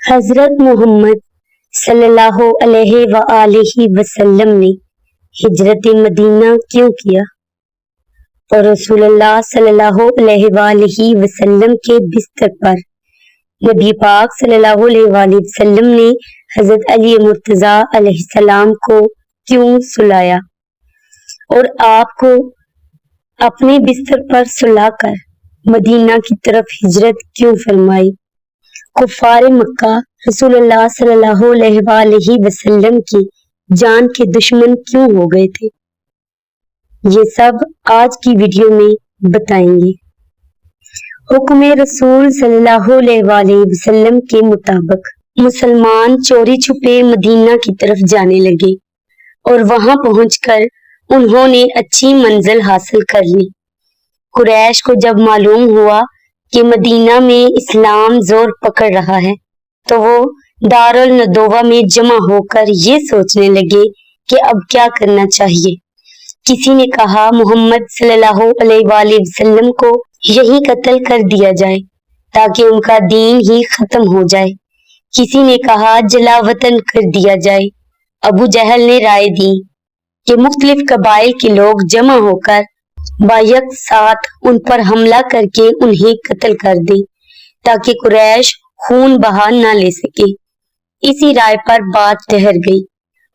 حضرت محمد सल्लल्लाहु अलैहि व आलिहि वसल्लम ने हिजरत मदीना क्यों किया और रसूलुल्लाह सल्लल्लाहु अलैहि व आलिहि वसल्लम के बिस्तर पर नबी पाक सल्लल्लाहु अलैहि वसल्लम ने हजरत अली मुर्तजा अलैहिस्सलाम को क्यों सुलाया और आपको अपने बिस्तर पर सुलाकर मदीना की तरफ हिजरत क्यों फरमाई। कुफार मक्का रसूलुल्लाह सल्लल्लाहु अलैहि वसल्लम की जान के दुश्मन क्यों हो गए थे, ये सब आज की वीडियो में बताएंगे। हुक्म रसूल सल्लल्लाहु अलैहि वसल्लम के मुताबिक मुसलमान चोरी छुपे मदीना की तरफ जाने लगे और वहां पहुंचकर उन्होंने अच्छी मंजिल हासिल कर ली। कुरैश को जब मालूम हुआ कि मदीना में इस्लाम जोर पकड़ रहा है तो वो दारुल नदोवा में जमा होकर ये सोचने लगे कि अब क्या करना चाहिए। किसी ने कहा मोहम्मद सल्लल्लाहु अलैहि वसल्लम को यही कत्ल कर दिया जाए ताकि उनका दीन ही खत्म हो जाए। किसी ने कहा जलावतन कर दिया जाए। अबू जहल ने राय दी कि मुख्तलिफ कबाइल के लोग जमा होकर बायक साथ उन पर हमला करके उन्हें कत्ल कर दे ताकि कुरैश खून बहा न ले सके। इसी राय पर बात ठहर गई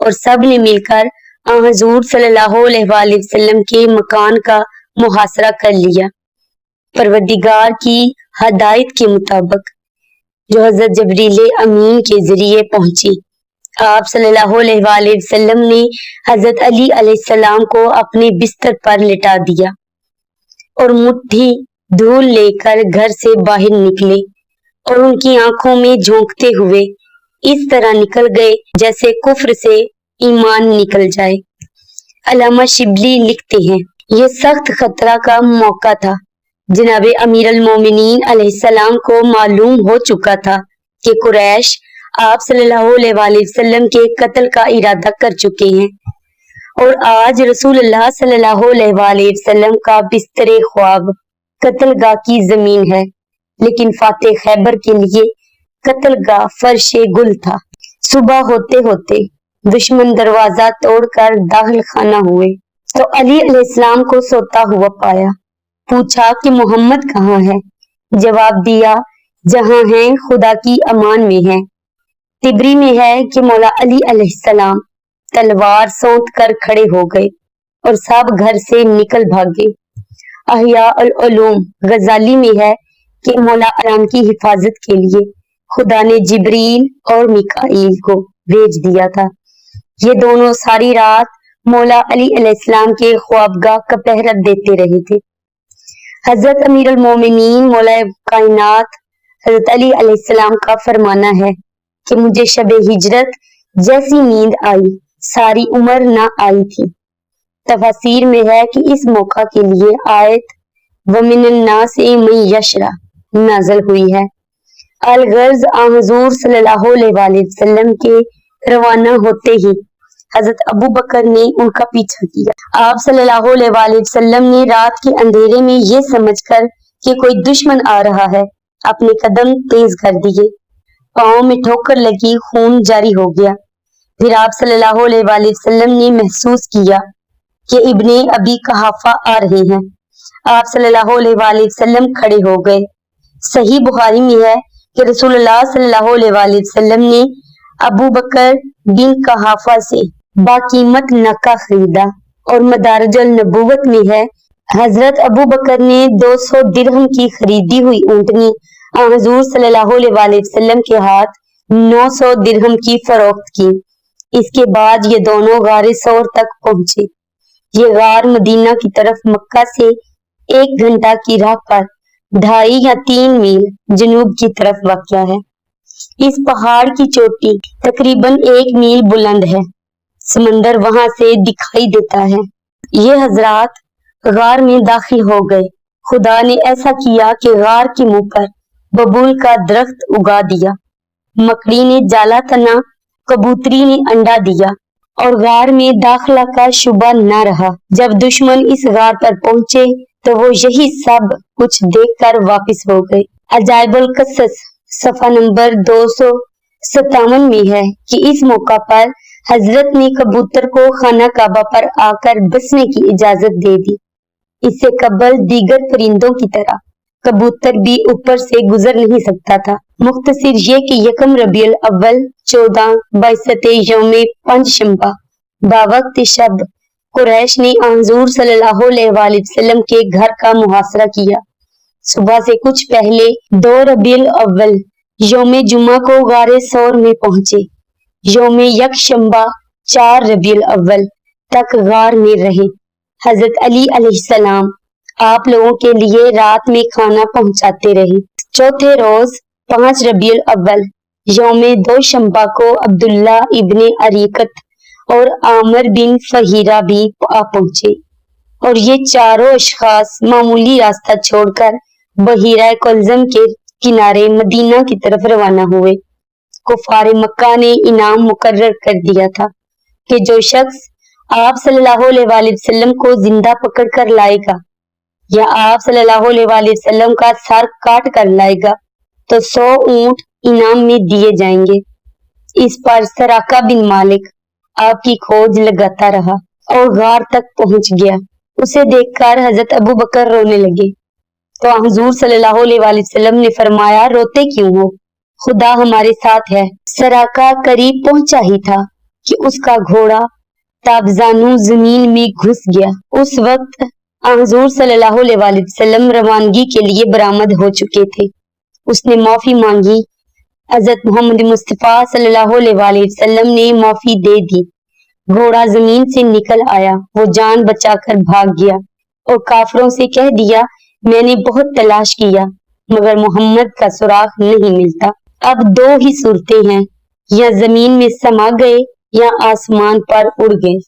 और सब ने मिलकर हुजूर सल्लल्लाहु अलैहि वसल्लम के मकान का मुहासरा कर लिया। परवरदिगार की हदायत के मुताबिक जो हजरत जबरील अमीन के जरिए पहुंची, आप सल्लल्लाहु अलैहि वसल्लम ने हजरत अली अलैहिस्सलाम को अपने बिस्तर पर लिटा दिया और मुट्ठी धूल लेकर घर से बाहर निकले और उनकी आंखों में झोंकते हुए इस तरह निकल गए जैसे कुफ्र से ईमान निकल जाए। अल्लामा शिबली लिखते हैं, यह सख्त खतरा का मौका था। जनाबे अमीर अल मोमिनीन अलैहिस्सलाम को मालूम हो चुका था कि कुरैश आप सल्लल्लाहु अलैहि वसल्लम के कत्ल का इरादा कर चुके हैं और आज रसूलुल्लाह सल्लल्लाहु अलैहि वसल्लम का बिस्तरे ख्वाब कत्लगाह की जमीन है, लेकिन फाते खैबर के लिए कत्लगाह फर्शे गुल था। सुबह होते होते दुश्मन दरवाजा तोड़कर दाखिल खाना हुए तो अली अलैहिस्सलाम को सोता हुआ पाया। पूछा कि मोहम्मद कहाँ है? जवाब दिया, जहाँ है खुदा की अमान में है। तिबरी में है कि मौला अली अलैहिस्सलाम तलवार सौंत कर खड़े हो गए और सब घर से निकल भागे। अहिया अल उलूम गजाली में है कि मौला अलाम की हिफाजत के लिए खुदा ने जिब्रील और मिकाईल को भेज दिया था। ये दोनों सारी रात मौला अली अलैहिस्सलाम के ख्वाबगाह का पहरा देते रहे थे। हजरत अमीर अल मोमिनीन मौला कायनात हजरत अली अलैहिस्सलाम का फरमाना है कि मुझे शबे हिजरत जैसी नींद आई सारी उम्र ना आई थी। तफसीर में है कि इस मौका के लिए आयत वमिनन नास मन यशरा नाज़िल हुई है। अलगर्ज हुजूर सल्लल्लाहु अलैहि वसल्लम के रवाना होते ही हजरत अबू बकर ने उनका पीछा किया। आप सल्लल्लाहु अलैहि वसल्लम ने रात के अंधेरे में ये समझकर कि कोई दुश्मन आ रहा है अपने कदम तेज कर दिए। पाँव में ठोकर लगी, खून जारी हो गया। फिर आप सल्लल्लाहु अलैहि वसल्लम ने महसूस किया कि इब्ने अबी कहाफा आ रहे हैं। आप सल्लल्लाहु अलैहि वसल्लम खड़े हो गए। सही बुखारी में है कि रसूलुल्लाह सल्लल्लाहु अलैहि वसल्लम ने अबू बकर बिन कहाफा से बाकीमत नक्का खरीदा और मदारजुल नबूवत में है हजरत अबू बकर ने 200 दिरहम की खरीदी हुई ऊंटनी हुजूर सल्लल्लाहु अलैहि वसल्लम के हाथ 900 दिरहम की फरोख्त की। इसके बाद ये दोनों गारे सौर तक पहुंचे। ये गार मदीना की तरफ मक्का से 1 घंटा की राह पर 2.5 या 3 मील जनूब की तरफ वाक़या है। इस पहाड़ की चोटी तकरीबन 1 मील बुलंद है। समंदर वहां से दिखाई देता है। ये हजरात गार में दाखिल हो गए। खुदा ने ऐसा किया कि गार के मुंह पर बबूल का दरख्त उगा दिया। मकड़ी ने जाला तना, कबूतरी ने अंडा दिया और गार में दाखिला का शुबा न रहा। जब दुश्मन इस गार पर पहुंचे तो वो यही सब कुछ देखकर वापस हो गए। अजाइबुल कसस सफा नंबर 200 57 में है कि इस मौका पर हजरत ने कबूतर को खाना काबा पर आकर बसने की इजाजत दे दी। इससे कबल दीगर परिंदों की तरह कबूतर भी ऊपर से गुजर नहीं सकता था। मुख्तसिर ये कि यकम रबीउल अव्वल 14 बाइसते यौमे पंजशंबा बावक्त शब कुरैश ने हुज़ूर सल्लल्लाहु अलैहि वसल्लम के घर का मुहासरा किया। सुबह से कुछ पहले 2 रबीउल अव्वल यौमे जुमा को गारे सौर में पहुंचे। यौमे यकशंबा 4 रबीउल अव्वल तक गार में रहे। हजरत अली अलैहिस्सलाम आप लोगों के लिए रात में खाना पहुंचाते रहे। चौथे रोज 5 रबीउल अव्वल यौमे दोशंबा को अब्दुल्ला इब्ने अरीकत और आमर बिन फहीरा भी आ पहुंचे और ये चारों अशखास मामूली रास्ता छोड़कर बहीरा कुलज़म के किनारे मदीना की तरफ रवाना हुए। कुफारे मक्का ने इनाम मुकर्रर कर दिया था कि जो शख्स आप सल्लल्लाहु अलैहि वसल्लम को जिंदा पकड़ कर लाएगा या आप सल्लल्लाहु अलैहि वसल्लम का सर काट कर लाएगा तो 100 ऊंट इनाम में दिए जाएंगे। इस पर सराका बिन मालिक आपकी खोज लगाता रहा और गार तक पहुंच गया। उसे देखकर हजरत अबू बकर रोने लगे तो हुज़ूर सल्लल्लाहु अलैहि वसल्लम ने फरमाया, रोते क्यों हो, खुदा हमारे साथ है। सराका करीब पहुंचा ही था कि उसका घोड़ा ताबजानू जमीन में घुस गया। उस वक्त हुज़ूर सल्लल्लाहु अलैहि वसल्लम रवानगी के लिए बरामद हो चुके थे। उसने माफी मांगी। हजरत मोहम्मद मुस्तफा सल्लल्लाहु अलैहि वसल्लम ने माफी दे दी। घोड़ा जमीन से निकल आया। वो जान बचाकर भाग गया और काफिरों से कह दिया, मैंने बहुत तलाश किया मगर मोहम्मद का सुराग नहीं मिलता। अब 2 ही सूरतें हैं, या जमीन में समा गए या आसमान पर उड़ गए।